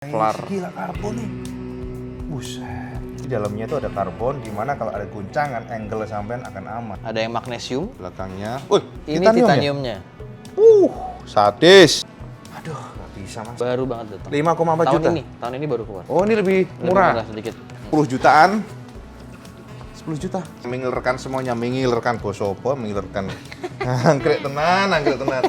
Kelar. Gila karbon nih. Buset. Di dalamnya itu ada karbon, dimana kalau ada guncangan, angle sampean akan aman. Ada yang magnesium. Belakangnya. Ini titanium ya? titaniumnya. Sadis. Aduh, nggak bisa mas. Baru banget datang. 5,4 juta. Tahun ini baru keluar. Oh, ini lebih Lebih murah. sedikit. 10 jutaan. 10 juta. Mengilerkan semuanya, mengilerkan bosopo, mengilerkan anggrek tenan, anggrek tenan.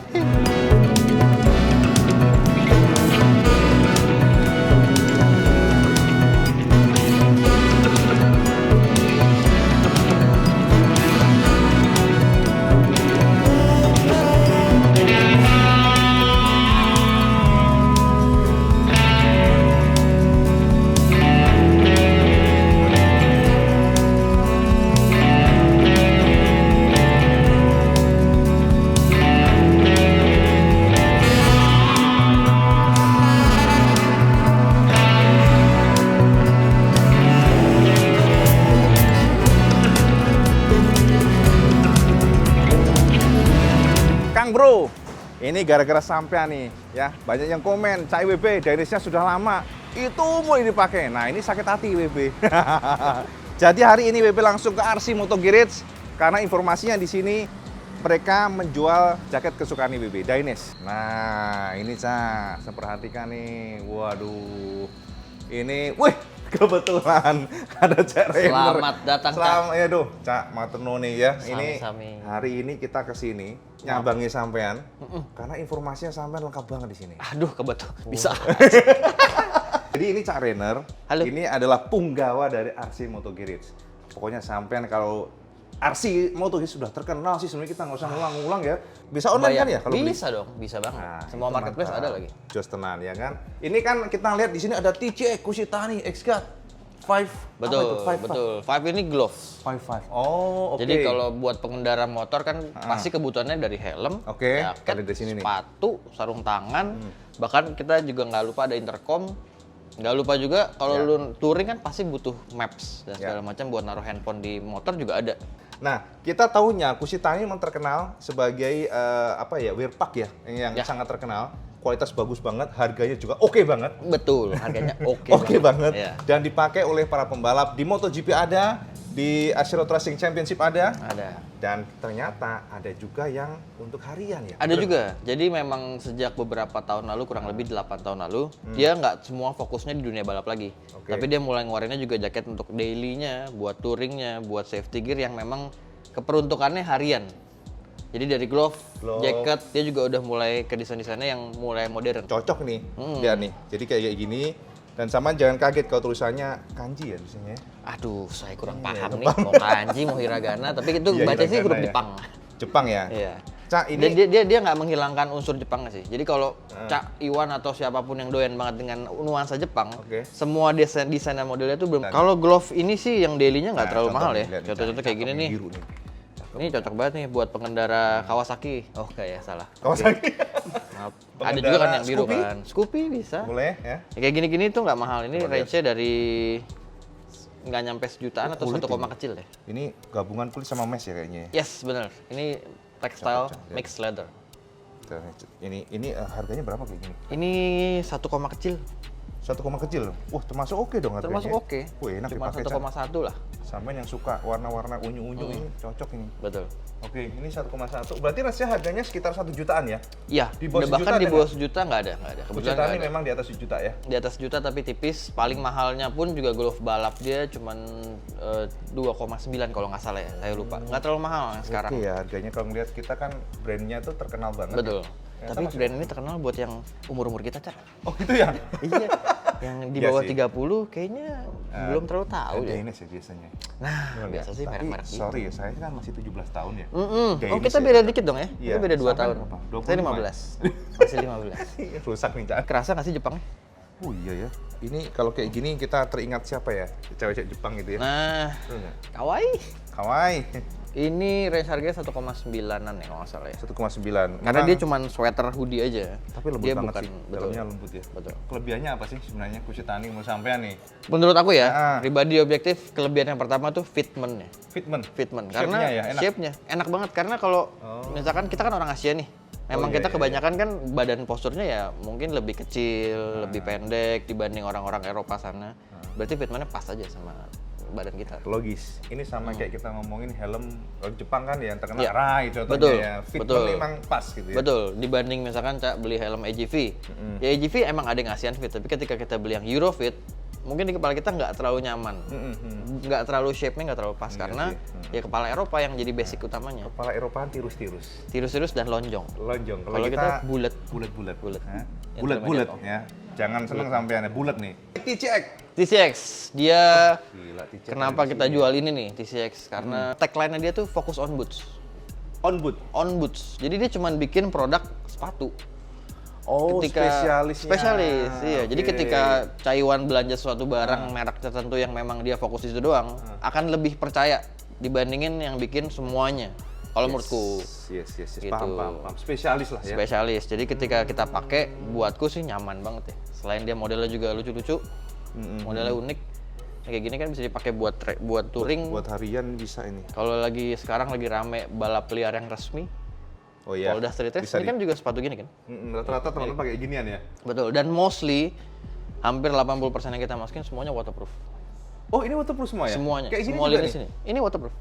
Kang Bro, ini gara-gara sampean nih, ya banyak yang komen, Cak WB, Dainesnya sudah lama, itu mulai dipakai. Nah ini sakit hati WB. Jadi hari ini WB langsung ke RC Moto Garage karena informasinya di sini mereka menjual jaket kesukaan WB, Daines. Nah ini Cak, saya perhatikan nih, waduh, ini, wih. Kebetulan ada Cak Rainer. Selamat datang, Cak. Selamat ya doh, Cak Materno nih ya. Sami-sami. Ini hari ini kita ke sini nyambangi sampean karena informasinya sampean lengkap banget di sini. Aduh, kebetulan. Bisa. Jadi ini Cak Rainer. Halo. Ini adalah punggawa dari RC Moto Garage. Pokoknya sampean kalau RC Moto Garage sudah terkenal sih, sebenarnya kita nggak usah ngulang-ngulang ya. Bisa online kan ya kalau beli? Bisa dong, bisa banget. Nah, Semua itu marketplace mantap. ada lagi. Jos tenan ya kan. Ini kan kita lihat di sini ada TJ Kusitani X-Guard 5. Betul, betul. Five ini gloves. 55. Oh, oke. Jadi kalau buat pengendara motor kan pasti kebutuhannya dari helm, Oke, jaket, ada di sini nih. sepatu, sarung tangan, bahkan kita juga nggak lupa ada intercom. Nggak lupa juga kalau Ya. lu touring kan pasti butuh maps dan Ya. segala macam buat naruh handphone di motor juga ada. Nah, kita tahunya Kusitani memang terkenal sebagai wear pack ya, yang Ya. sangat terkenal. Kualitas bagus banget, harganya juga oke banget. Betul, harganya oke Oke banget. Iya. Dan dipakai oleh para pembalap di MotoGP ada, di Ashiro Racing Championship ada, Ada. dan ternyata ada juga yang untuk harian ya. Ada juga. Jadi memang sejak beberapa tahun lalu, kurang lebih 8 tahun lalu, dia nggak semua fokusnya di dunia balap lagi. Oke. Tapi dia mulai ngeluarinnya juga jaket untuk daily-nya, buat touringnya, buat safety gear yang memang keperuntukannya harian. Jadi dari glove, jaket, dia juga udah mulai ke desain-desainnya yang mulai modern. Cocok nih, lihat nih. Jadi kayak gini. Dan sama jangan kaget kalau tulisannya kanji ya tulisannya. Aduh, saya kurang paham nih, mau kanji, mau hiragana, tapi itu Iya, baca sih hiragana huruf ya. Jepang. Jepang ya. Iya. Cak, ini Dia nggak menghilangkan unsur Jepang sih. Jadi kalau Cak Iwan atau siapapun yang doyan banget dengan nuansa Jepang, Oke. semua desain dan modelnya tuh belum. Kalau glove ini sih yang daily-nya nggak Nah, terlalu contoh mahal nih, ya. lihat nih, Contoh-contoh kayak gini cakep nih. biru nih. Ini cocok banget nih buat pengendara Kawasaki. Oh kayak salah. Kawasaki. Maaf. Ada Pengendara juga kan yang biru Scoopy? kan. Scoopy bisa. Boleh ya. Ya, kayak gini-gini tuh nggak mahal. Ini Coba lihat. range-nya dari nggak nyampe sejutaan atau Kulit 1 koma ini. kecil deh. Ini gabungan kulit sama mesh ya kayaknya. ya? Yes, bener. Ini textile Cakep, mixed leather. Ini harganya berapa kayak gini? Ini 1 koma kecil. 1 koma kecil. Wah, termasuk oke dong harganya. Termasuk oke. Wih, enak Cuma dipakai. 1,1 lah. Sampai yang suka warna-warna unyu-unyu ini cocok ini. Betul. Oke, ini 1,1. Berarti rasanya harganya sekitar 1 jutaan ya? Iya, Di bawah bahkan sejuta di ada bawah sejuta nggak ada. Kebetulan Jutaan nggak ini ada. memang di atas 1 juta ya? Di atas juta tapi tipis. Paling mahalnya pun juga glove balap dia cuman 2,9 kalau nggak salah ya. Saya lupa. Nggak terlalu mahal yang sekarang. Oke ya, harganya kalau ngeliat kita kan brandnya tuh terkenal banget. Betul. Ya, Tapi sama brand ini terkenal buat yang umur-umur kita, Cak. Oh gitu ya? Iya. Yang di Iya bawah sih. 30 kayaknya belum terlalu tahu Ada ya. ini sih biasanya. Nah, Bener biasa ya? sih Tapi, merek-merek gitu. sorry ya, saya kan masih 17 tahun ya. Oh, Dainis kita ya. beda dikit dong ya? Iya. Kita beda 2 Sampai tahun. berapa? Saya 25. 15. Masih 15. Rusak nih, Cak. Kerasa nggak sih Jepangnya? Oh iya ya. Ini kalau kayak gini kita teringat siapa ya? Cewek-cewek Jepang gitu ya. Nah, Betul nggak? kawaii. Kawaii. Ini range harganya 1,9-an ya kalau nggak salah ya. 1,9. Karena dia cuma sweater hoodie aja. tapi lembut dia banget bukan, sih. betul. Dalamnya lembut ya. Betul. Kelebihannya apa sih sebenarnya Kusitani mau sampean nih? Menurut aku ya, Ah. pribadi objektif, kelebihan yang pertama tuh fitment-nya. Fitment. Fitment. Shape-nya Karena ya, enak. shape-nya enak banget. Karena kalau misalkan kita kan orang Asia nih. Memang iya, kita iya, kebanyakan kan badan posturnya ya mungkin lebih kecil, lebih pendek dibanding orang-orang Eropa sana. Berarti fitmentnya pas aja sama badan kita. Logis. Ini sama kayak kita ngomongin helm kalau Jepang kan yang terkenal Iya. Rai contohnya Betul, ya. Fitment betul. memang pas gitu ya. Betul, dibanding misalkan Cak beli helm AGV. Ya AGV emang ada yang ASEAN Fit, tapi ketika kita beli yang Eurofit, mungkin di kepala kita nggak terlalu nyaman. Nggak terlalu shape-nya nggak terlalu pas karena ya kepala Eropa yang jadi basic utamanya. Kepala Eropaan tirus-tirus. Tirus-tirus dan lonjong. Lonjong. Kalau kita bulat. bulat-bulat. Bulat. Hah? Intermediate Bulat-bulat off. ya. Jangan seneng sampean ya, bulat nih. TCX. TCX, dia Gila, TCX. kenapa kita jual ini nih TCX? Karena tagline-nya dia tuh fokus on boots. On boot. On boots. Jadi dia cuma bikin produk sepatu. Oh, spesialisnya. Spesialis, iya. Jadi Oke. ketika Caiwan belanja suatu barang merek tertentu yang memang dia fokus di situ doang, akan lebih percaya dibandingin yang bikin semuanya. Kalau menurutku Yes. Gitu. Paham. Spesialis lah ya. spesialis. Jadi ketika kita pakai, buatku sih nyaman banget ya. Selain dia modelnya juga lucu-lucu, modelnya unik. Kayak gini kan bisa dipakai buat touring. Buat harian bisa ini. Kalau lagi sekarang lagi rame balap liar yang resmi, Oh iya. Polda Street Race, Bisa ini kan juga sepatu gini kan? rata-rata teman-teman pakai ginian ya. Betul, dan mostly hampir 80% yang kita masukin semuanya waterproof. Oh, ini waterproof semua ya? Semuanya, Kayak gini semua juga lini nih? sini. Ini waterproof.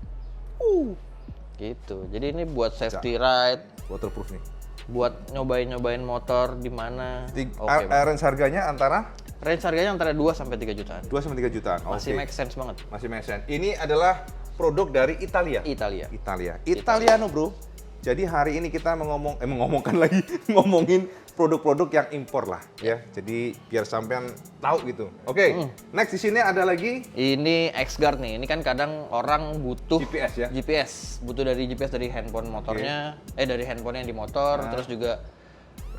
Gitu. Jadi ini buat safety ride, Waterproof nih. buat nyobain motor di mana. Oke, Bang. Range harganya antara Range harganya antara 2 sampai 3 jutaan. 2 sampai 3 jutaan. Masih Oke. make sense banget. Masih make sense. Ini adalah produk dari Italia. Italia. Italiano, Bro. Jadi hari ini kita mengomongkan lagi ngomongin produk-produk yang impor lah ya. Jadi biar sampean tahu gitu. Oke. Next di sini ada lagi Ini X-Guard nih. Ini kan kadang orang butuh GPS ya? GPS, butuh dari GPS dari handphone motornya, dari handphone yang di motor, terus juga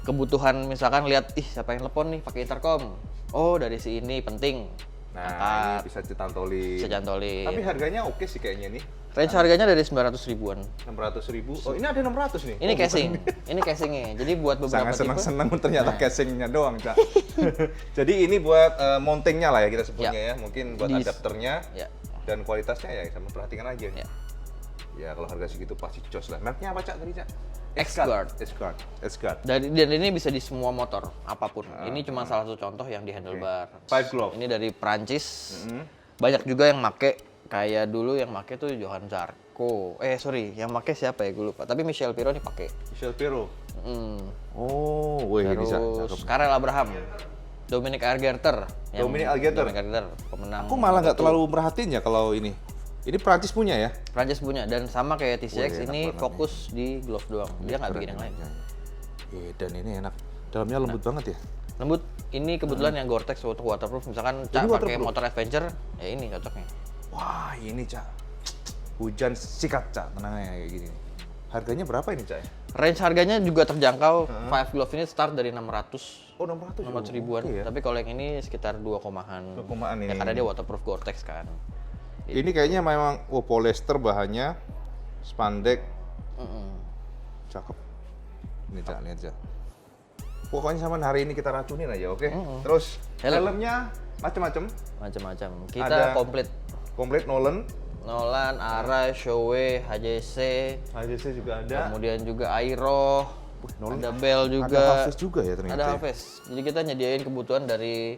kebutuhan misalkan lihat siapa yang telepon nih pakai intercom. Oh, dari si ini penting. Nah, Angkat, ini bisa ditantolin. bisa cantolin. Tapi harganya oke sih kayaknya nih. Range harganya dari 900 ribuan. 600.000. Oh, ini ada 600 nih. Ini Oh, casing. bukan. Ini casingnya. Jadi buat beberapa Sangat tipe. senang-senang ternyata casingnya doang, Cak. Jadi ini buat mountingnya lah ya kita sebutnya ya. Mungkin buat Di- adapternya Ya. dan kualitasnya ya sama perhatikan aja. Ya. Ya kalau harga segitu pasti jos lah. Mereknya apa, Cak, tadi, Cak? X-Guard. X-Guard. Dan ini bisa di semua motor apapun. Ini cuma salah satu contoh yang di handlebar. Five Glove. Ini dari Prancis. Banyak juga yang make, kayak dulu yang make tuh Johan Zarco. Yang make siapa ya gue lupa. Tapi Michel Pirro nih pakai. Michel Pirro. Hmm. Oh, wih ini Cak. Terus Karel Abraham. Dominic Algerter. Dominic Algerter. Pemenang. Aku malah nggak terlalu merhatiin ya kalau ini. Ini Prancis punya ya? Prancis punya, dan sama kayak TCX Wih, enak ini banget fokus di glove doang. Dia nggak bikin yang lain. Dan ini enak. Dalamnya lembut banget ya. Lembut. Ini kebetulan yang Gore-Tex untuk waterproof. Misalkan Cak pakai waterproof? motor adventure, ya ini cocoknya. Wah, ini, Cak. Hujan sikat, Cak. Tenang aja kayak gini. Harganya berapa ini, Cak? Range harganya juga terjangkau. Five Glove ini start dari 600. Oh, 600. 600 ribuan. Oke ya. Tapi kalau yang ini sekitar 2 komaan. 2 komaan Ya ini. karena dia waterproof Gore-Tex kan. Ini kayaknya memang polyester bahannya, spandek. Cakep. Ini, Cak, lihat, Cak. Pokoknya sama hari ini kita racunin aja, oke? Terus helmnya macam-macam. Macam-macam. Kita Ada- komplit. Komplit Nolan. Nolan, Arai, Shoei, HJC, HJC juga ada. kemudian juga Airo, Nolan ada Bell Ada juga. half face juga ya ternyata. Ada ya? half face. Jadi kita nyediain kebutuhan dari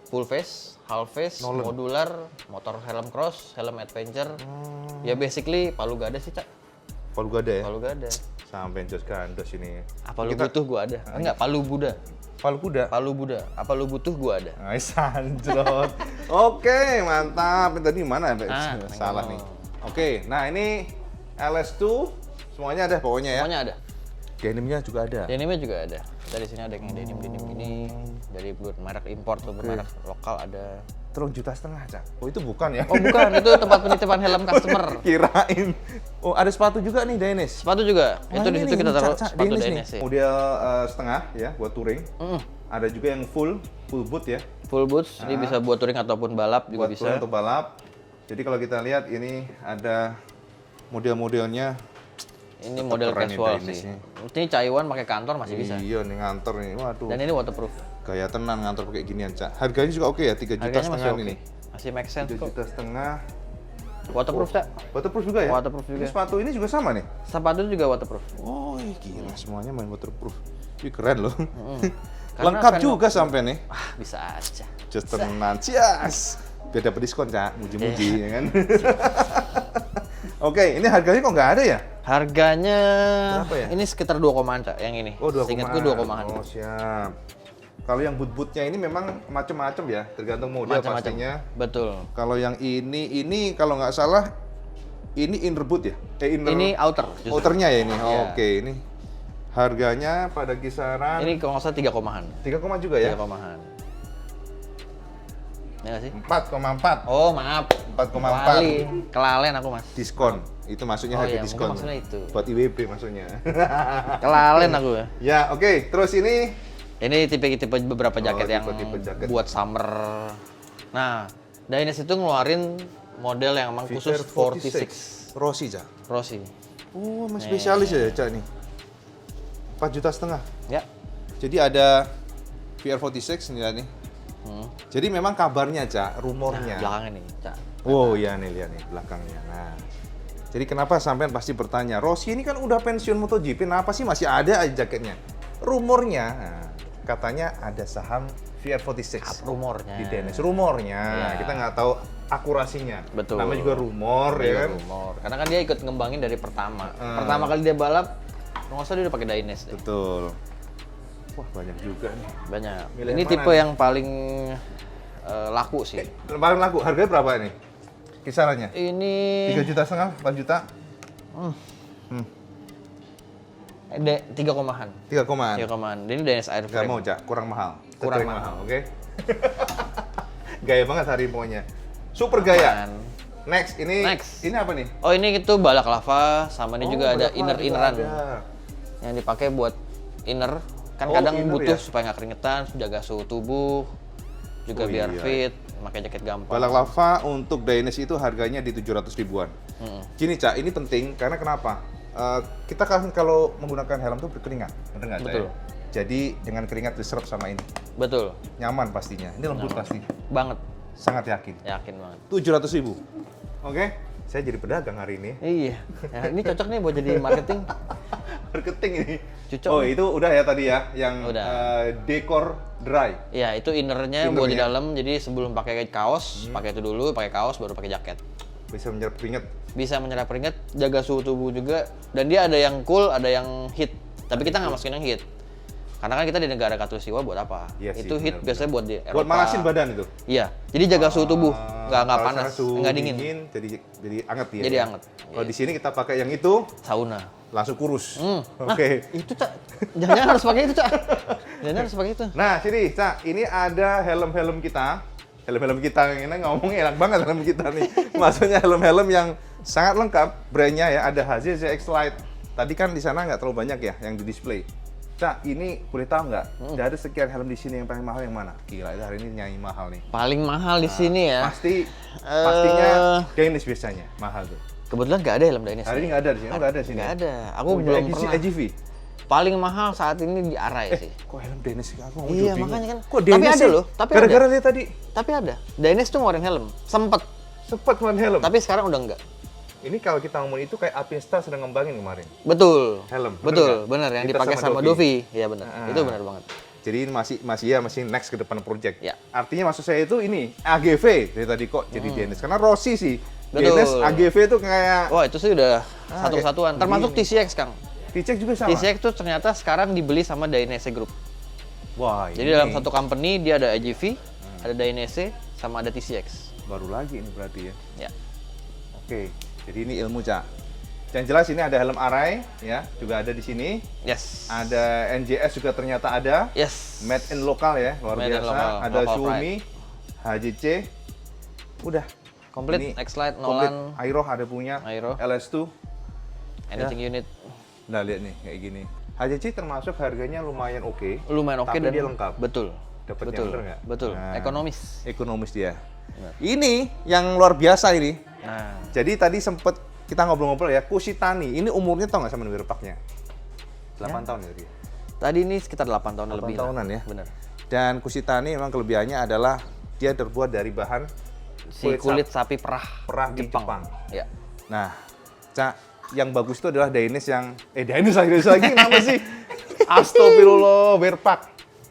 full face, half face, Nolan. modular, motor helm cross, helm adventure. Ya basically palu gak ada sih, Cak. Palu gada ya? Palu gak ada. Sampai jos gandos ini. Apa lu butuh gua ada. Enggak, palu Buddha. Palu kuda. Palu Buddha. Apa lu butuh gua ada. Ay, sanjrot. Oke, mantap. Tadi mana ya? Salah ngomong. nih. Oke, nah ini LS2 semuanya ada pokoknya ya. Semuanya ada. Denimnya juga ada. Denimnya juga ada. Dari sini ada yang denim gini. Dari merek import atau merek lokal ada. 3,5 juta, Cak. Oh, itu bukan ya? Oh bukan, itu tempat penitipan helm customer. Kirain. Oh, ada sepatu juga nih, Dainis. Sepatu juga. Wah, Itu di ini situ nih, kita taruh Cak, sepatu Dainis Dainis nih. sih. Model setengah ya buat touring. Ada juga yang full boot ya. Full boots, ini bisa buat touring ataupun balap juga Buat bisa. touring untuk balap. Jadi kalau kita lihat ini ada model-modelnya. Ini Tetep model keren nih casual Dainis sih. nih. Ini Caiwan pakai kantor masih bisa. Iya nih ngantor nih. Waduh. Dan ini waterproof. Gaya tenang ngantor pakai ginian, Cak. Harganya juga oke ya, 3 juta Harganya masih setengah oke. ini. Masih make sense 3 kok. juta setengah. Waterproof, Cak. Waterproof juga ya? Waterproof juga. Ini sepatu ini juga sama nih? Sepatu juga waterproof. Oh, gila semuanya main waterproof. Ini keren loh. Karena Lengkap fan- juga sampai nih. Ah, bisa aja. Just tenan, cias. Biar dapat diskon, Cak. Muji-muji, ya kan? Oke, ini harganya kok nggak ada ya? Harganya Berapa ya? ini sekitar 2 komaan, Cak, yang ini. Oh, 2 Seingatku komaan. 2 komaan. Oh, siap. Kalau yang boot-bootnya ini memang macam-macam ya, tergantung model Macam-macam. pastinya. Betul. Kalau yang ini kalau nggak salah, ini inner boot ya? Inner Ini outer. justru. outernya ya ini? Oh, Iya. Oke, ini harganya pada kisaran Ini kalau nggak salah 3 komaan. 3, juga ya? 3 komaan. Ya nggak sih? 4,4. Oh, maaf. 4,4. Wali. Kelalen aku, Mas. Diskon. Itu maksudnya Oh harga iya, diskon. mungkin maksudnya itu. Buat IWB maksudnya. Kelalen aku ya. Ya, oke. Terus ini Ini tipe-tipe beberapa jaket yang tipe-tipe jaket. buat summer. Nah, Dynex itu ngeluarin model yang emang khusus Viper 46 Rossi, Cak. Rossi. Oh, mas spesialis ya, Cak nih. 4,5 juta. Ya. Jadi ada VR46 nih. Hmm. Jadi memang kabarnya, Cak, rumornya. Belakangnya nih, Cak. Oh iya nih, lihat nih belakangnya. Nah, jadi kenapa sampean pasti bertanya, Rossi ini kan udah pensiun MotoGP, kenapa sih masih ada aja jaketnya? Rumornya, nah, katanya ada saham VR46 Rumornya. di Dynex. Rumornya, Iya. kita nggak tahu akurasinya. Betul. Namanya juga rumor, Iya, ya kan? rumor. Karena kan dia ikut ngembangin dari pertama. Pertama kali dia balap, nggak usah dia udah pakai Dynex deh. Betul. Wah banyak juga nih. Banyak. Milih Ini yang tipe mana yang paling laku sih. Paling laku, harganya berapa ini? Kisarannya? Ini 3,5 juta, 4 juta? 3 komaan. 3 komaan. 3 komaan. Ini Dynex Air Gak Frame. mau, Cak. Kurang mahal. Kurang Terima, mahal. Oke? Gaya banget harimaunya. Super gaya. Kan. Next, ini Next. ini apa nih? Oh, ini itu balaklava sama ini juga ada balak lava inner-inneran juga ada. yang dipakai buat inner. Kan Oh, kadang inner butuh ya? supaya nggak keringetan, jaga suhu tubuh, juga Oh, biar iya. fit, pakai jaket gampang. Balaklava untuk Dynex itu harganya di 700 ribuan. Mm-mm. Gini, Cak, ini penting karena kenapa? Kita kan kalau menggunakan helm tuh berkeringat, bener nggak, Cak? Betul. Ya? Jadi dengan keringat diserap sama ini, Betul, nyaman pastinya. Ini lembut pasti, banget, sangat yakin. yakin banget. 700 ribu. Oke, saya jadi pedagang hari ini. Iya, ya, ini cocok nih buat jadi marketing. Marketing ini. Cocok. Oh, itu udah ya tadi ya, yang Udah. dekor dry. Iya, itu innernya buat di Innernya. dalam. Jadi sebelum pakai kaos, pakai itu dulu, pakai kaos baru pakai jaket. Bisa menyerap keringat. Bisa menyerap keringat, jaga suhu tubuh juga. Dan dia ada yang cool, ada yang heat. Tapi kita nggak masukin yang heat. Karena kan kita di negara Katulistiwa buat apa? Iya sih, Itu heat benar-benar. biasanya buat di Eropa. Buat manasin badan itu. Iya, jadi jaga suhu tubuh, nggak Kalau panas, sana suhu nggak dingin. jadi anget ya. Jadi ya? anget, Kalau iya. di sini kita pakai yang itu Sauna. langsung kurus. Nah, Oke. itu Cak. Jangan harus pakai itu, Cak. Jangan harus pakai itu. Nah, sini, Cak, ini ada helm-helm kita. Helm-helm kita ini ngomongnya enak banget helm kita nih. Maksudnya helm-helm yang sangat lengkap. Brandnya ya, ada HZX Lite. Tadi kan di sana nggak terlalu banyak ya yang di display. Cak, ini boleh tahu nggak? Dari sekian helm di sini yang paling mahal yang mana? Gila, itu hari ini nyanyi mahal nih. Paling mahal di sini ya. Pastinya Dynex biasanya mahal tuh. Kebetulan nggak ada helm Dynex. Hari ini nggak ada di sini, nggak ada di sini. Nggak ada. Aku Oh, belum AGV, pernah. AGV. Paling mahal saat ini di Arai sih. Kok helm Dynex sih? Aku Iya, juga bingung. makanya kan. Kok Tapi Dynex ada sih? loh, tapi Gara-gara ada. lihat tadi Tapi ada. Dynex tuh ngeluarin helm. Sempet. sempat keluar helm. Tapi sekarang udah enggak. Ini kalau kita ngomong itu kayak Apinstar sedang ngembangin kemarin. Betul. Helm, bener Betul, nggak? benar yang Kita dipakai sama sama Dovi. Dovi. Iya benar. Ah. Itu benar banget. Jadi ini masih next ke depan project. Ya. Artinya maksud saya itu ini AGV dari tadi kok jadi Dynex. Karena Rossi sih. Betul. Dynex AGV itu kayak Wah, itu sih udah Ah, satu kesatuan. kayak Termasuk begini. TCX, Kang. T-Check juga sama. TCX tuh ternyata sekarang dibeli sama Dynex Group. Wah, Jadi dalam satu company dia ada AGV, ada Dynex, sama ada TCX. baru lagi ini berarti ya. Ya. Oke. Jadi ini ilmu, Cak. Yang jelas ini ada helm Arai ya, juga ada di sini. Yes. Ada NJS juga ternyata ada. Yes. Made in lokal ya, luar Made in biasa. lokal, Ada local Xiaomi, HJC. Udah. Komplit, Ini X-Lite, komplit. Nolan, Aero ada punya. Aero. LS2. anything unit. Nah, lihat nih kayak gini. HJC termasuk harganya lumayan oke. Lumayan oke Tapi dan dia lengkap. Betul. Dapatnya Betul. bener nggak? Betul. Nah. Ekonomis. Ekonomis dia. Benar. Ini yang luar biasa ini. Nah, Jadi tadi sempet kita ngobrol-ngobrol ya, Kusitani. Ini umurnya tau nggak sama Wirpaknya? 8 tahun ya dia. tadi ini sekitar 8 tahun 8 lebih lah. tahunan ya. Benar. Dan Kusitani memang kelebihannya adalah dia terbuat dari bahan kulit sapi perah di Jepang. Ya. Nah, Cak, yang bagus itu adalah Danish yang Danish lagi nama sih. Astagfirullah, wear pack.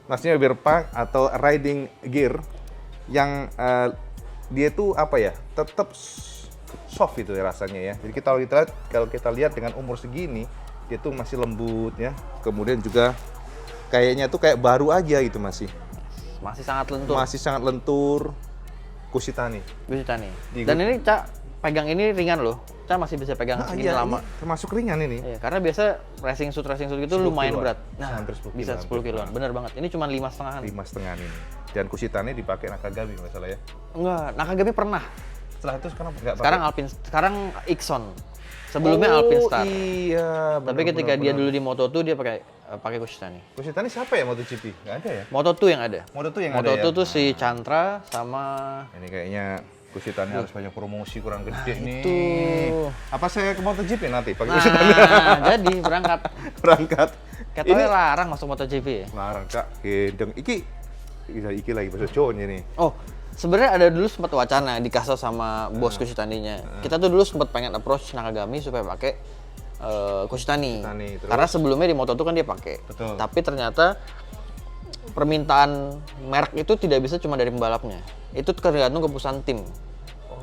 Maksudnya wear pack atau riding gear yang dia tuh apa ya? Tetap soft itu ya rasanya ya. Jadi kalau kita lihat dengan umur segini, dia tuh masih lembut ya. Kemudian juga kayaknya tuh kayak baru aja gitu masih sangat lentur. Kusitani. Dan ini Cak pegang ini ringan loh. Cak masih bisa pegang ini lama. Ini termasuk ringan ini. Iya, karena biasa racing suit gitu lumayan kiloan. berat. Nah, hampir 10 bisa 10 kiloan. Bener banget. Ini cuma 5,5-an. 5,5 ini. Dan Kusitani dipakai Nakagami nggak salah ya. Enggak, Nakagami pernah. Setelah itu sekarang nggak pakai. Sekarang Ixon. Sebelumnya Alpine Star. Iya. Tapi ketika dia dulu di Moto2 dia pakai Kusitani. Kusitani siapa ya MotoGP? Nggak ada ya? Moto2 yang ada. Moto2 yang ada ya? Moto2 tuh si Chandra sama... Ini kayaknya Kusitani harus banyak promosi kurang gede nih. Itu. Apa saya ke MotoGP nanti pakai Nah, Kusitani? jadi berangkat. Katanya larang masuk MotoGP ya? Larang, Kak. Gendeng. Iki lagi bahasa Jawa nih. Oh, sebenarnya ada dulu sempat wacana di Kaso sama bos Kusitaninya. Kita tuh dulu sempat pengen approach Nakagami supaya pakai Kusitani. Karena sebelumnya di Moto2 kan dia pakai. Betul. Tapi ternyata permintaan merek itu tidak bisa cuma dari pembalapnya. Itu tergantung keputusan tim.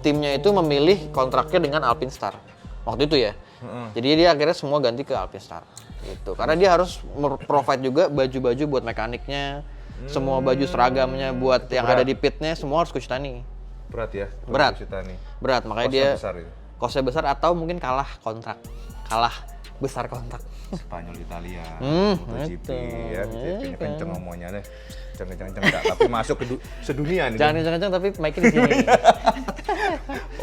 Timnya itu memilih kontraknya dengan Alpine Star. Waktu itu ya. Jadi dia akhirnya semua ganti ke Alpine Star. Gitu. Karena dia harus provide juga baju-baju buat mekaniknya. Semua baju seragamnya buat yang ada di pitnya semua harus Kusitani. Berat ya? Berat, makanya dia kosnya besar atau mungkin kalah besar kontrak. Spanyol Italia, MotoGP ya, kenceng ngomongnya deh. Kenceng tapi masuk ke sedunia nih. Jangan kenceng tapi mic-nya di sini.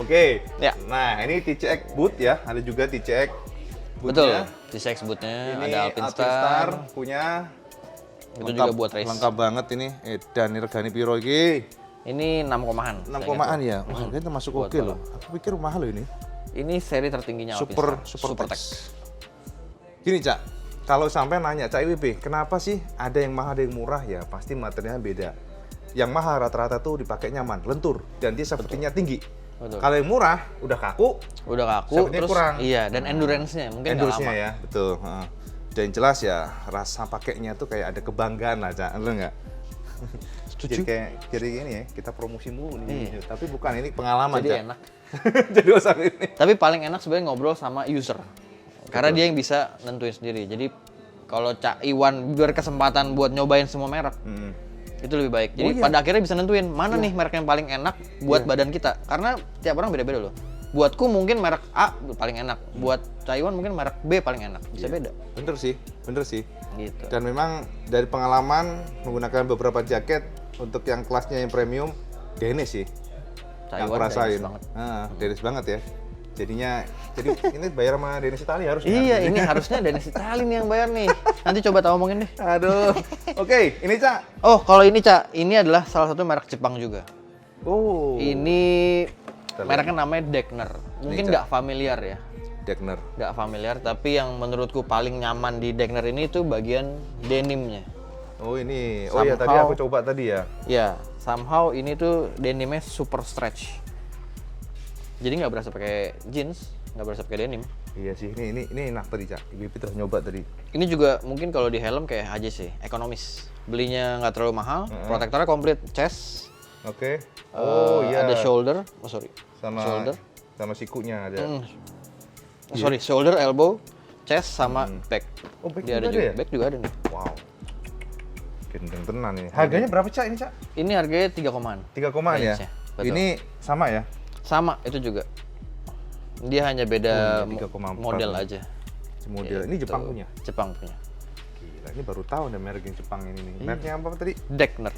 Oke. Ya. Nah, ini TCX boot ya, ada juga TCX Betul. bootnya. TCX bootnya Ini ada Alpine Star punya. Itu juga buat race. Lengkap banget ini. Dan regane piro iki? Ini 6,an. 6,an ya. Wah, harganya termasuk oke loh. Aku pikir mahal loh ini. Ini seri tertingginya Alpine Star. Supertex. Gini, Cak. Kalau sampai nanya, Cak IWB, kenapa sih ada yang mahal, ada yang murah? Ya, pasti materialnya beda. Yang mahal rata-rata tuh dipakai nyaman, lentur, dan dia safety-nya tinggi. Betul. Kalau yang murah, udah kaku, terus kurang. Iya, dan endurance-nya mungkin nggak lama. Ya, betul. Dan jelas ya, rasa pakainya tuh kayak ada kebanggaan lah, Cak. Lo nggak? Setuju? Jadi gini ya, kita promosi mulu nih. Tapi bukan, ini pengalaman, Jadi Cak. enak. Jadi usah ini. Tapi paling enak sebenarnya ngobrol sama user. Karena dia yang bisa nentuin sendiri. Jadi kalau Cak Iwan berkesempatan buat nyobain semua merek, itu lebih baik. Jadi pada akhirnya bisa nentuin mana nih merek yang paling enak buat badan kita. Karena tiap orang beda-beda loh. Buatku mungkin merek A paling enak. Buat Cak Iwan mungkin merek B paling enak. Bisa beda. Bener sih. Gitu. Dan memang dari pengalaman menggunakan beberapa jaket untuk yang kelasnya yang premium, Danish sih. Yang aku rasain. Danish banget ya. Jadi ini bayar sama Danish Italia harusnya. Iya, ini harusnya Danish Italia nih yang bayar nih. Nanti coba tahu omongin deh. Aduh. Oke, ini Cak. Oh, kalau ini Cak, ini adalah salah satu merek Jepang juga. Oh. Ini mereknya namanya Degner. Mungkin nggak familiar ya. Degner. Nggak familiar, tapi yang menurutku paling nyaman di Degner ini tuh bagian denimnya. Oh ini, ya tadi aku coba tadi ya. Ya, somehow ini tuh denimnya super stretch. Jadi nggak berasa pakai jeans, nggak berasa pakai denim. Iya sih, ini enak tadi Cak. Ibu terus nyoba tadi. Ini juga mungkin kalau di helm kayak aja sih, ekonomis. Belinya nggak terlalu mahal, protektornya komplit, chest. Oke. Oh iya. Ada shoulder, shoulder. Sama sikunya ada. Shoulder, elbow, chest sama back. Oh, back dia juga ada juga. Ya? Back juga ada nih. Wow. Gendeng tenan ini. Harganya berapa Cak ini Cak? Ini harganya 3,an. 3,an ya? Betul. Ini sama ya? Sama, itu juga. Dia hanya beda 3,4 model aja. Model. Ini Jepang punya? Jepang punya. Gila, ini baru tahu ada merek yang Jepang ini nih. Mereknya apa tadi? Degner.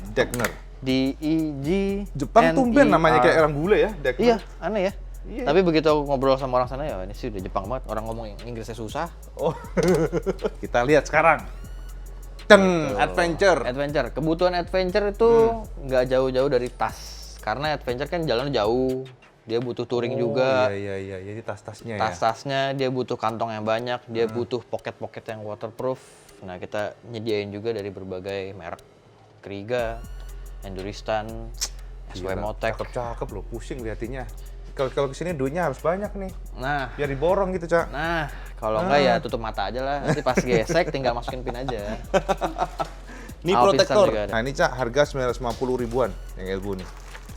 D-E-G. Jepang tumben namanya kayak orang bule ya, Degner. Iya, aneh ya. Iya. Tapi begitu aku ngobrol sama orang sana ya, ini sih udah Jepang banget. Orang ngomong Inggrisnya susah. Oh. Kita lihat sekarang. Adventure. Kebutuhan adventure itu nggak jauh-jauh dari tas. Karena adventure kan jalan jauh. Dia butuh touring juga. Iya. Jadi tas-tasnya ya. Tas-tasnya dia butuh kantong yang banyak, dia butuh pocket-pocket yang waterproof. Nah, kita nyediain juga dari berbagai merek. Kriega, Enduristan, Wemotek. Cakep-cakep loh, pusing liatinya. Kalau kesini duitnya harus banyak nih. Nah, Biar diborong gitu, Cak. nah kalau enggak ya tutup mata aja lah. Nanti pas gesek tinggal masukin pin aja. Ini Alpistan protektor. juga ada. Nah, ini Cak, harga 950 ribuan yang Elbow nih.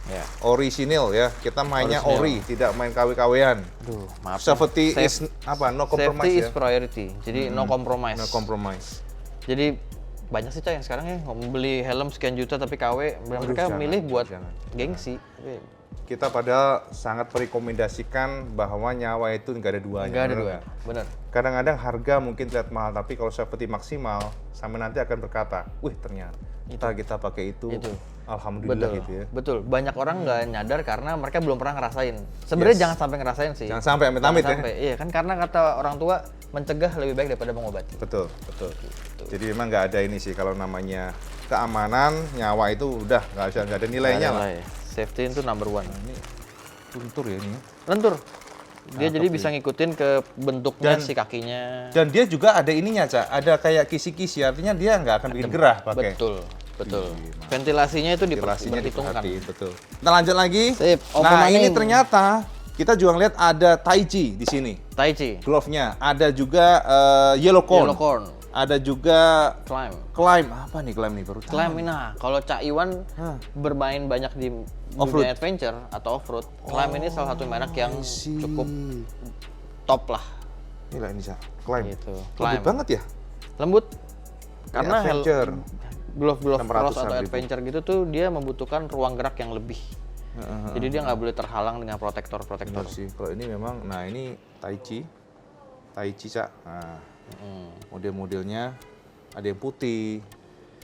Ya. Orisinil ya. Kita mainnya Orisinil. ori, tidak main KW-KW-an. Aduh, maaf. Safety Safe- is apa? No compromise Safety ya. is priority. Jadi no compromise. No compromise. Jadi banyak sih Cak yang sekarang ya beli helm sekian juta tapi KW, mereka jangan, milih buat jangan. gengsi. Tapi Kita padahal sangat merekomendasikan bahwa nyawa itu nggak ada duanya. enggak ada bener dua. nggak? Bener. Kadang-kadang harga mungkin terlihat mahal, tapi kalau safety maksimal, sampai nanti akan berkata, wih ternyata kita pakai itu, alhamdulillah Betul. gitu ya. Betul. Banyak orang nggak nyadar karena mereka belum pernah ngerasain. Sebenarnya Yes. jangan sampai ngerasain sih. Jangan sampai amit-amit Jangan ya. sampai. Iya kan karena kata orang tua mencegah lebih baik daripada mengobati. Betul, betul. Jadi memang nggak ada ini sih kalau namanya keamanan, nyawa itu udah nggak ada nilainya lah. Ya. Safety itu number one. Ini luntur ya ini. Lentur. Dia jadi bisa ngikutin ke bentuknya si kakinya. Dan dia juga ada ininya, Cak. Ada kayak kisi-kisi, artinya dia nggak akan bikin gerah pakai. Betul. Betul. Wih, Ventilasinya itu Ventilasinya diperhitungkan. diperhatiin, betul. Kita lanjut lagi. Sip, Nah, opening. ini ternyata kita juga lihat ada Tai Chi di sini. Tai Chi, Glove-nya, ada juga Yellow Corn. Yellow Corn, Ada juga Climb. Climb. Apa nih Climb nih baru tahu. Climb ini, nah kalau Cak Iwan bermain banyak di Off-road. dunia adventure atau off-road, Climb ini salah satu merek yang cukup top lah. Inilah ini, Cak. Climb. Gitu. Lembut Climb. banget ya. Lembut. Karena adventure. glove-glove 600-an cross atau ribu. adventure gitu tuh dia membutuhkan ruang gerak yang lebih. Jadi dia nggak boleh terhalang dengan protektor-protektor. Benar sih. Kalau ini memang, nah ini Tai Chi, Cak. Nah, model-modelnya ada yang putih,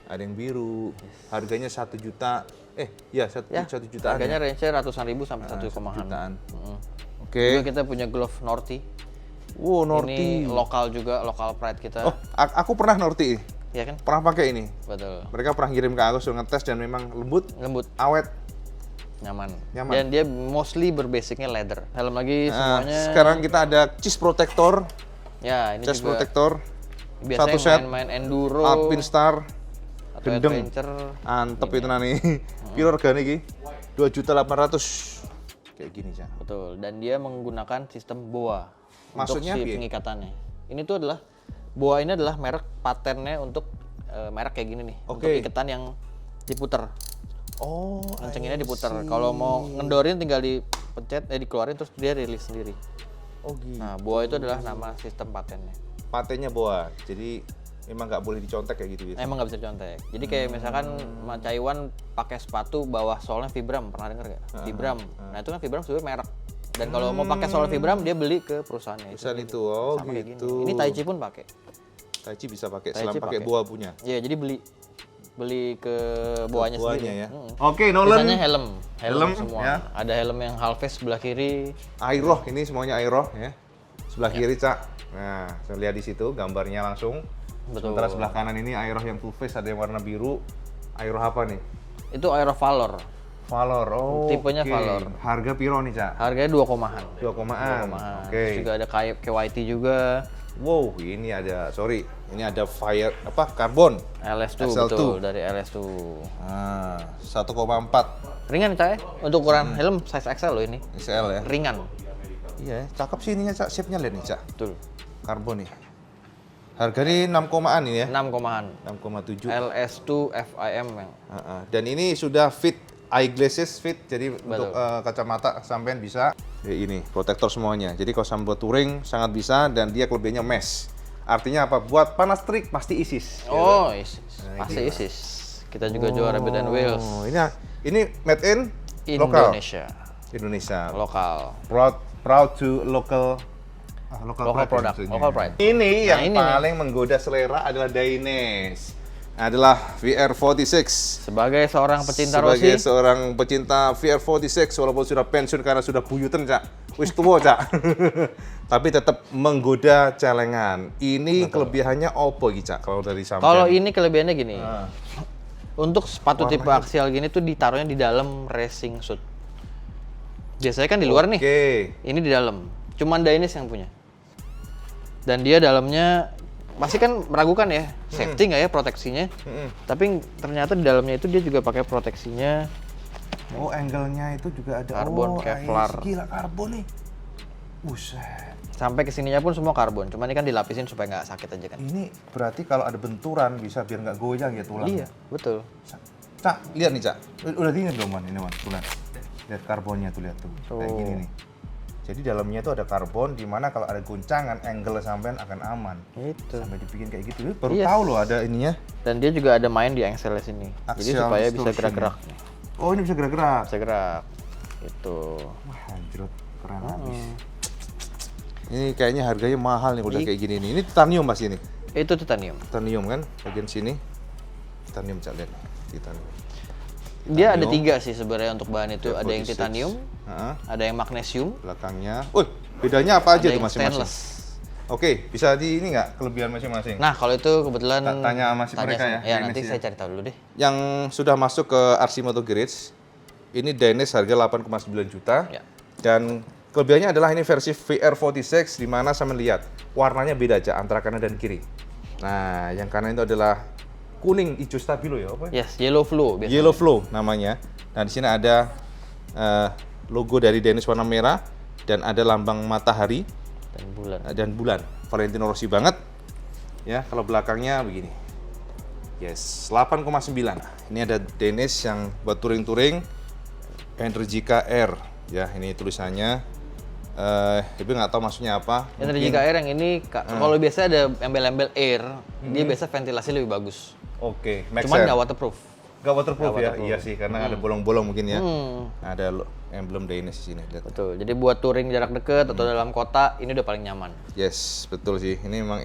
ada yang biru. Harganya 1 juta. Satu jutaan. Harganya Ya? range ratusan ribu sampai 1 komaan. Jutaan. Mm. Oke. Juga kita punya glove Norty. Wow, Ini Norty. lokal juga, lokal pride kita. Oh, aku pernah Norty. Iya kan? Pernah pakai ini. Betul. Mereka pernah kirim ke aku suruh ngetes dan memang lembut, Lembut, awet. nyaman. Nyaman. Dan dia mostly berbasicnya leather. Helm lagi Nah, semuanya. sekarang kita ada chest protector, Ya, ini chest juga protector, biasanya satu set, main-main enduro Alpinstar, atau gendeng. adventure. Antep itu nani. Piro regane iki? 2.800.000. Kayak gini, Cak. Betul. Dan dia menggunakan sistem BOA Maksudnya untuk si piye? pengikatannya. Ini tuh adalah BOA ini adalah merek patennya untuk merek kayak gini nih. Oke. Untuk ikatan yang diputer. Oh, Kencenginnya diputer. Kalau mau ngendorin tinggal dipencet, dikeluarin terus dia rilis sendiri. oh gitu. Nah, BOA itu adalah nama sistem patennya. Patennya BOA. Jadi memang nggak boleh dicontek kayak gitu biasanya. Emang nggak bisa dicontek. Jadi kayak misalkan Mas Caiwan pakai sepatu bawah solnya Vibram, pernah denger nggak? Vibram. Nah itu kan Vibram sebenarnya merek. Dan kalau mau pakai sol Vibram dia beli ke perusahaannya. Perusahaan itu, oh Sama kayak gitu. gini. Ini Tai Chi pun pakai. Tai Chi bisa pakai, Tai selama Chi pakai pakai. BOA punya. Iya, jadi beli ke boanya Boanya sendiri. ya. Oke, Nolan. Sisanya helm Helm, semua. ya. Ada helm yang half face sebelah kiri. Airoh, ini semuanya Airoh ya. Sebelah kiri, Cak. Nah, saya lihat di situ gambarnya langsung. Betul. Sementara sebelah kanan ini Airoh yang full face, ada yang warna biru. Airoh apa nih? Itu Aero Valor. Valor. Oh, Tipenya oke. Valor. Harga piro nih, Cak? Harganya 2 komaan. 2 komaan. Mahal. Oke. Terus juga ada KYT juga. Wow, ini ada, sorry. Ini ada fire apa? Karbon. LS2 SL2. betul dari LS2. Ah, 1,4 Ringan Cak, untuk ukuran helm size XL loh ini. XL ya. Ringan. Iya, cakep sih ininya, Cak. Shape-nya lihat nih, Cak. Betul. Karbon nih. Harga ini 6 komaan ini ya. 6 komaan. 6,7. LS2 FIM yang Dan ini sudah fit eyeglasses fit, jadi untuk Betul. kacamata sampean bisa. Ini protektor semuanya. Jadi kalau sambil buat touring sangat bisa dan dia kelebihannya mesh. Artinya apa? Buat panas terik pasti ISIS. Oh, ISIS. Pasti ISIS. Kita juga juara Rabbit and Wheels. Oh, ini made in lokal. Indonesia. Indonesia. Lokal. Proud to local Local pride product, maksudnya. local pride. Ini Nah, yang ini nih. paling menggoda selera adalah Dynes. Adalah VR46. Sebagai seorang pecinta Sebagai Rossi, seorang pecinta VR46 walaupun sudah pensiun karena sudah buyutan, Cak. Wis tua, Cak. Tapi tetap menggoda celengan. Ini kelebihannya opo iki, Cak, kalau dari sampean? kalau ini kelebihannya gini. Ah. Untuk sepatu tipe aksial gini tuh ditaruhnya di dalam racing suit. Biasanya kan di luar nih. Oke. Ini di dalam. Cuman Dynes yang punya. Dan dia dalamnya pasti kan meragukan ya, safety nggak ya proteksinya. Tapi ternyata di dalamnya itu dia juga pakai proteksinya Oh, angle-nya itu juga ada Karbon, Kevlar. Gila karbon nih. Buset. Sampai kesininya pun semua karbon, cuman ini kan dilapisin supaya nggak sakit aja kan. Ini berarti kalau ada benturan bisa biar nggak goyang ya tulang. Iya, betul. Cak, lihat nih Cak. Udah dingin belum Man? Ini Man, tuh lihat karbonnya tuh, lihat tuh. Kayak gini nih. Jadi dalamnya tuh ada karbon, dimana kalau ada guncangan, angle sampean akan aman. Itu. Sampai dibikin kayak gitu. Baru Iya. tahu loh ada ininya. Dan dia juga ada main di angsel sini. Jadi Axial supaya bisa distortion gerak-gerak. Oh, ini bisa gerak-gerak. Bisa gerak. Itu. Wah, anjir, keren habis. Ini kayaknya harganya mahal nih udah kayak gini nih. Ini titanium Mas ini. Itu titanium. Titanium kan bagian sini. Titanium Cak, lihat. Titanium. Dia ada 3 sih sebenarnya untuk bahan itu. Ada yang 46. titanium, Heeh. ada yang magnesium, Belakangnya. Bedanya apa aja ada tuh yang masing-masing? stainless. Oke, bisa di ini nggak kelebihan masing-masing? Nah, kalau itu kebetulan Tanya sama si mereka ya, Ya, Dynes nanti ya. saya cari tahu dulu deh. Yang sudah masuk ke RC Moto Garage, ini Dynes harga 8,9 juta. Ya. Dan kelebihannya adalah ini versi VR46, di mana saya melihat warnanya beda aja antara kanan dan kiri. Nah, yang kanan itu adalah kuning, hijau stabilo ya, apa? Yes, yellow flow biasanya. Yellow Flow namanya. Nah, di sini ada logo dari Dynes warna merah dan ada lambang matahari Dan bulan. Valentino Rossi banget. Ya, kalau belakangnya begini. Yes, 8,9. Ini ada Dynes yang buat touring-touring Energica Air. Ya, ini tulisannya. Ibu nggak tahu maksudnya apa. Energica Air yang ini, kalau biasa ada embel-embel air, dia biasa ventilasi lebih bagus. Oke, make Cuman sense. nggak waterproof. Nggak waterproof Nggak ya? waterproof. Iya sih, karena ada bolong-bolong mungkin ya. Hmm. Ada emblem Dynes di sini. Lihat. Betul. Jadi buat touring jarak dekat atau dalam kota, ini udah paling nyaman. Yes, betul sih. Ini memang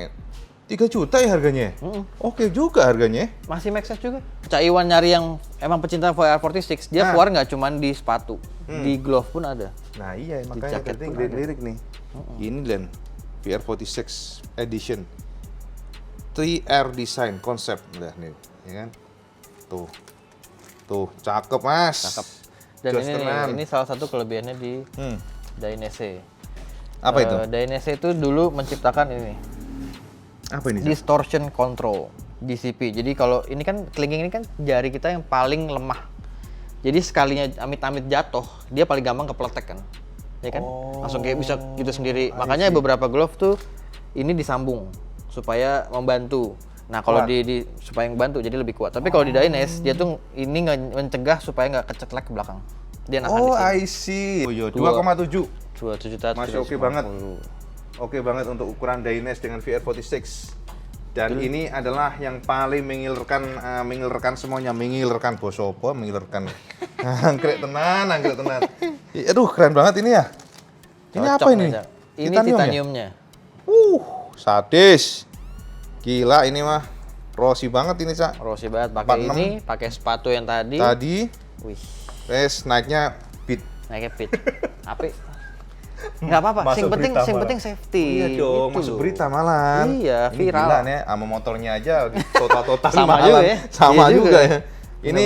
3 juta ya harganya. Oke juga harganya. Masih make sense juga. Cak Iwan nyari yang emang pecinta VR46, dia keluar nggak cuman di sepatu, di glove pun ada. Nah iya, makanya jaket tadi pun lirik nih. Ini Len, VR46 edition. 3R design concept udah nih, ya kan? Tuh, cakep Mas. Cakep. Dan Jos tenan. ini salah satu kelebihannya di Dainese. Apa itu? Dainese itu dulu menciptakan ini, Apa ini? distortion control, DCP. Jadi kalau ini kan kelingking ini kan jari kita yang paling lemah. Jadi sekalinya amit-amit jatuh, dia paling gampang kepletek kan. Ya kan? Langsung kayak bisa gitu sendiri. Makanya beberapa glove tuh ini disambung supaya membantu. Nah, kalau di supaya membantu jadi lebih kuat. Tapi kalau di Dynes dia tuh ini mencegah supaya nggak kecetlek ke belakang. Dia nahan di sini. I see. Oh iya, 2,7. 2 juta. Masih oke banget. Oke banget untuk ukuran Dynes dengan VR46. Dan ini adalah yang paling mengilerkan semuanya, mengilerkan bosopo, mengilerkan. Anggrek tenan. Aduh, keren banget ini ya. Ini Cocok apa ini? nih, Cak. Ini Titanium ya? titaniumnya. Sadis. Gila ini mah. Rossi banget ini, Cak. Rossi banget pakai 46. ini, pakai sepatu yang tadi. Wih. Tes naiknya beat. Naiknya pit. Apik. Nggak apa-apa, Masuk sing berita penting safety. Iya dong, Gitu masuk loh. berita malah. Iya, Ini viral. gila nih, sama motornya aja total Sama mahalan. juga ya. Sama Iya juga juga ya. Ini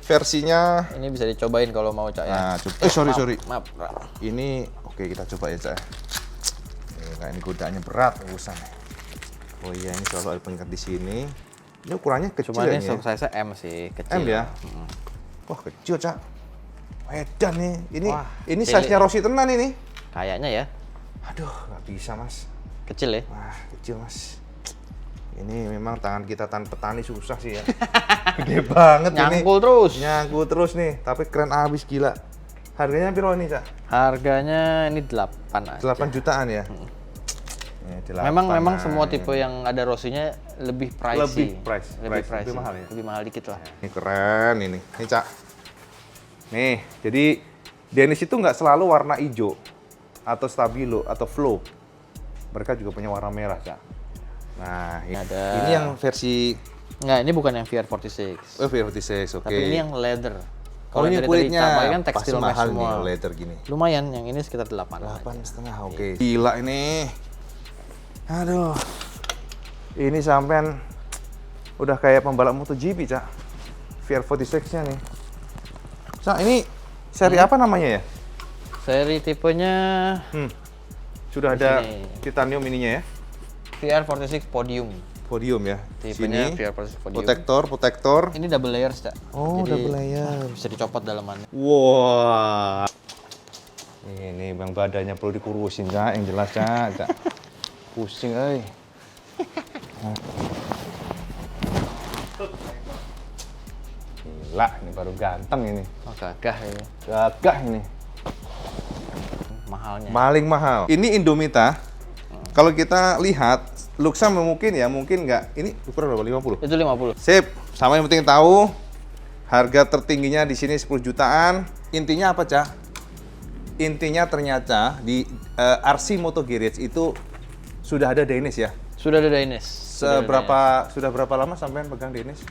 versinya. Ini bisa dicobain kalau mau, Cak ya. Nah, sorry. Maaf. Ini oke, kita coba ya, Cak. Ini godaannya berat urusan. Oh iya, ini selalu ada pengikat di sini. Ini ukurannya kecil Cuman ya. ini size M sih, kecil. M ya? Wah, kecil, Cak. Edan nih. Wah, Ini cilik. size-nya Rossi tenan ini. Kayaknya ya. Aduh, nggak bisa, Mas. Kecil ya. Wah, kecil Mas. Ini memang tangan kita tangan petani susah sih ya. Gede banget Nyangkul ini. terus. Nyangkul terus nih, tapi keren abis gila. Harganya berapa nih, Cak? Harganya ini 8 aja. 8 jutaan ya? Ya, 8 Memang aja. semua tipe yang ada Rossi-nya lebih pricey. Lebih pricey. mahal ya? Lebih mahal dikit lah. Ini keren ini. Nih, Cak. Nih, jadi Dynes itu nggak selalu warna hijau atau stabilo atau flow. Mereka juga punya warna merah, Cak. Nah, ini yang versi Nggak, ini bukan yang VR46. VR46, oke. Tapi ini yang leather. Oh, ini yang dari kulitnya tadi Cabai kan tekstil pasti mesh mahal semua. nih leather gini. Lumayan, yang ini sekitar 8. 8,5, oke. Gila ini. Aduh. Ini sampean udah kayak pembalap MotoGP, Cak. VR46-nya nih. Cak, ini seri apa namanya ya? Seri tipenya Sudah ada sini. titanium ininya ya? VR46 Podium. Podium ya. Tipenya Sini VR Plus Podium. protektor. Ini double layers, Cak. Oh, Jadi, double layer. bisa dicopot dalamannya. Wah. Ini bang badannya perlu dikurusin, Cak, yang jelas, Cak. Pusing, Gila, ini baru ganteng ini. Oh, gagah ini. Gagah ini. Mahalnya. Paling mahal. Ini Indomita. Kalau kita lihat, Luxa mungkin nggak. Ini ukuran berapa? 50? Itu 50. Sip. Sama yang penting tahu, harga tertingginya di sini 10 jutaan. Intinya apa, Cak? Intinya ternyata di RC Moto Garage itu sudah ada Danish ya. Sudah ada Danish. Sudah berapa lama sampean pegang Danish?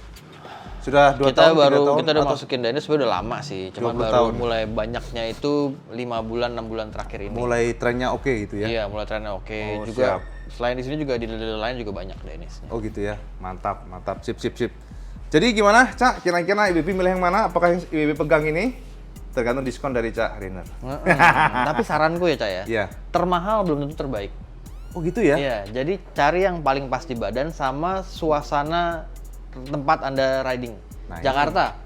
Sudah 2 Kita tahun, 3 tahun? kita udah atau masukin Danish sebenarnya udah lama sih. Cuma 20 baru tahun. mulai banyaknya itu 5 bulan 6 bulan terakhir ini. mulai trennya oke gitu ya? Iya, mulai trennya oke. Oh, Juga siap. selain di sini juga di dealer lain juga banyak Danish. Oh gitu ya, mantap, mantap, sip. Jadi gimana, Cak? Kira-kira IBB milih yang mana? Apakah yang IBB pegang ini? Tergantung diskon dari Cak Rainer. Tapi saranku ya, Cak ya. Iya. Termahal belum tentu terbaik. Oh gitu ya? Iya, jadi cari yang paling pas di badan sama suasana tempat Anda riding. Nah, Jakarta,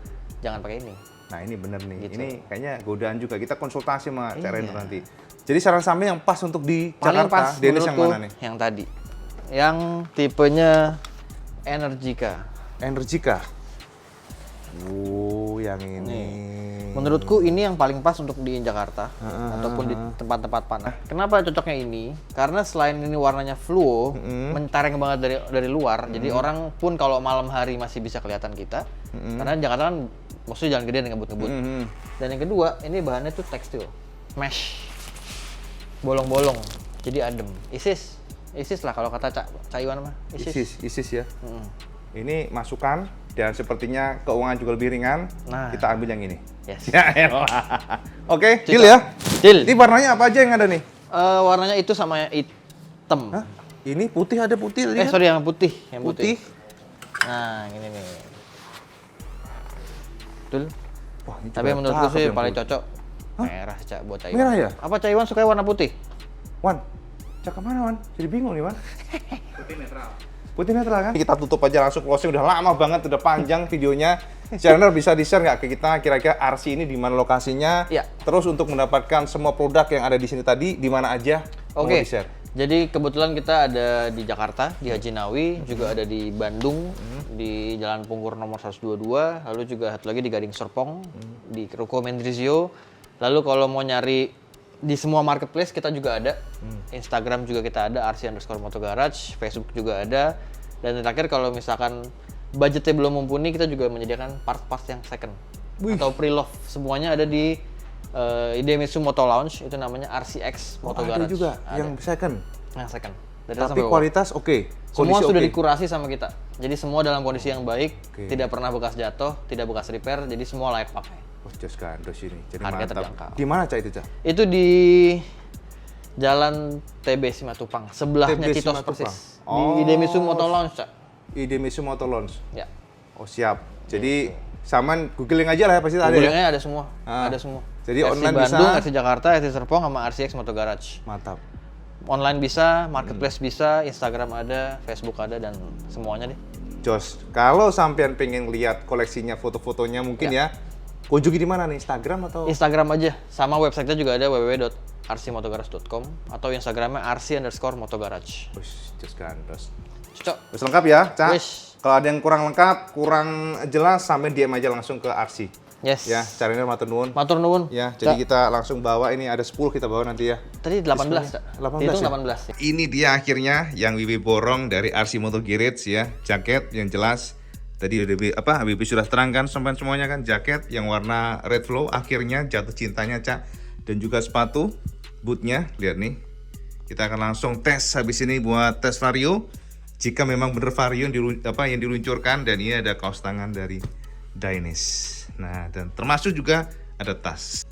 jangan pakai ini. Nah ini bener nih, Gitu. ini kayaknya godaan juga. Kita konsultasi sama Cak Iya. Rainer nanti. Jadi saran sampai yang pas untuk di Paling Jakarta, pas Danish yang menurutku mana nih? yang tadi. Yang tipenya Energica. Energica. Yang ini. Menurutku ini yang paling pas untuk di Jakarta ataupun di tempat-tempat panas. Kenapa cocoknya ini? Karena selain ini warnanya fluo, mentereng banget dari luar. Jadi orang pun kalau malam hari masih bisa kelihatan kita. Karena Jakarta kan maksudnya jalan gede dan ngebut-ngebut. Dan yang kedua, ini bahannya tuh tekstil, mesh, bolong-bolong, jadi adem. Isis lah kalau kata Cak Iwan mah. Isis ya. Ini masukan dan sepertinya keuangan juga lebih ringan. Nah. Kita ambil yang ini. Yes. Ya elah. Oke, Cocok. deal ya. Deal. Ini warnanya apa aja yang ada nih? Warnanya itu sama yang hitam. Hah? Ini putih, ada putih. lihat. Sorry, yang putih, Putih. Nah, ini nih. Betul. Wah, ini Tapi juga menurutku cakep sih yang paling putih. cocok merah, Cak, buat Cak Iwan. Merah ya? Apa Cak Iwan suka warna putih? Wan, cakep mana Wan? Jadi bingung nih Wan. Putih netral kan? Kita tutup aja langsung closing, udah lama banget, udah panjang videonya. Channel bisa di-share nggak ke kita kira-kira RC ini di mana lokasinya? Iya. Terus untuk mendapatkan semua produk yang ada di sini tadi di mana aja? Mau Oke. di-share. Jadi kebetulan kita ada di Jakarta, di Haji Nawi, juga ada di Bandung, di Jalan Pungkur nomor 122, lalu juga satu lagi di Gading Serpong, di Ruko Mendrisio. Lalu kalau mau nyari di semua marketplace kita juga ada, Instagram juga kita ada, RC_Motogarage, Facebook juga ada. Dan terakhir kalau misalkan budgetnya belum mumpuni, kita juga menyediakan part-part yang second atau pre-love. Semuanya ada di Idemitsu Moto Lounge, itu namanya RCX Oh, Motogarage. ada juga Ada. yang second. Yang second. Dari Tapi sampai bawah. kualitas oke. Semua Kondisi sudah oke. dikurasi sama kita. Jadi semua dalam kondisi yang baik, Oke. tidak pernah bekas jatuh, tidak bekas repair, jadi semua layak pakai. Oh, just gandos ini. Jadi Harga mantap. terjangkau. Di mana Cak itu, Cak? Itu di Jalan TB Simatupang, sebelahnya TB Citos Simatupang. persis. Oh. Di Idemitsu Moto Lounge, Cak. Idemitsu Moto Lounge. Ya. Oh, siap. Jadi saman googling aja lah ya, pasti ada ya. Google-nya ada semua, Ah. ada semua. Jadi RC online Bandung, bisa? RC Jakarta, RC Serpong, sama RCX Motogarage. Mantap. Online bisa, marketplace bisa, Instagram ada, Facebook ada, dan semuanya deh. Jos, kalau sampean pengen lihat koleksinya, foto-fotonya mungkin ya, kunjungi di mana nih? Instagram atau? Instagram aja, sama websitenya juga ada www.rcmotogarage.com atau Instagramnya rc_motogarage. Wih, just gandos. Cocok. Wis lengkap ya, Cak? Wis. Kalau ada yang kurang lengkap, kurang jelas, sampai DM aja langsung ke RC. Yes. Ya, carinya matur nuwun. Matur nuwun. Ya, jadi kita langsung bawa ini ada 10 kita bawa nanti ya. Tadi 18, Cak. 18 Hitung ya? 18. Ini dia akhirnya yang Wibi borong dari RC Moto Garage ya, jaket yang jelas. Tadi udah Wibi sudah terangkan sampai semuanya kan, jaket yang warna red flow akhirnya jatuh cintanya, Cak. Dan juga sepatu bootnya, lihat nih. Kita akan langsung tes habis ini buat tes vario. Jika memang benar vario yang diluncurkan, dan ini ada kaos tangan dari Danish. Nah, dan termasuk juga ada tas.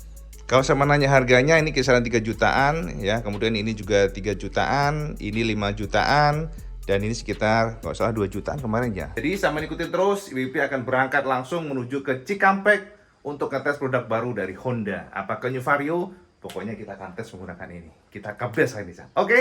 Kalau sama nanya harganya, ini kisaran 3 jutaan ya. Kemudian ini juga 3 jutaan, ini 5 jutaan, dan ini sekitar nggak salah 2 jutaan kemarin ya. Jadi sama ikutin terus, IWP akan berangkat langsung menuju ke Cikampek untuk ngetes produk baru dari Honda. Apakah New Vario? Pokoknya kita akan tes menggunakan ini. Kita kabes hari ini. Oke?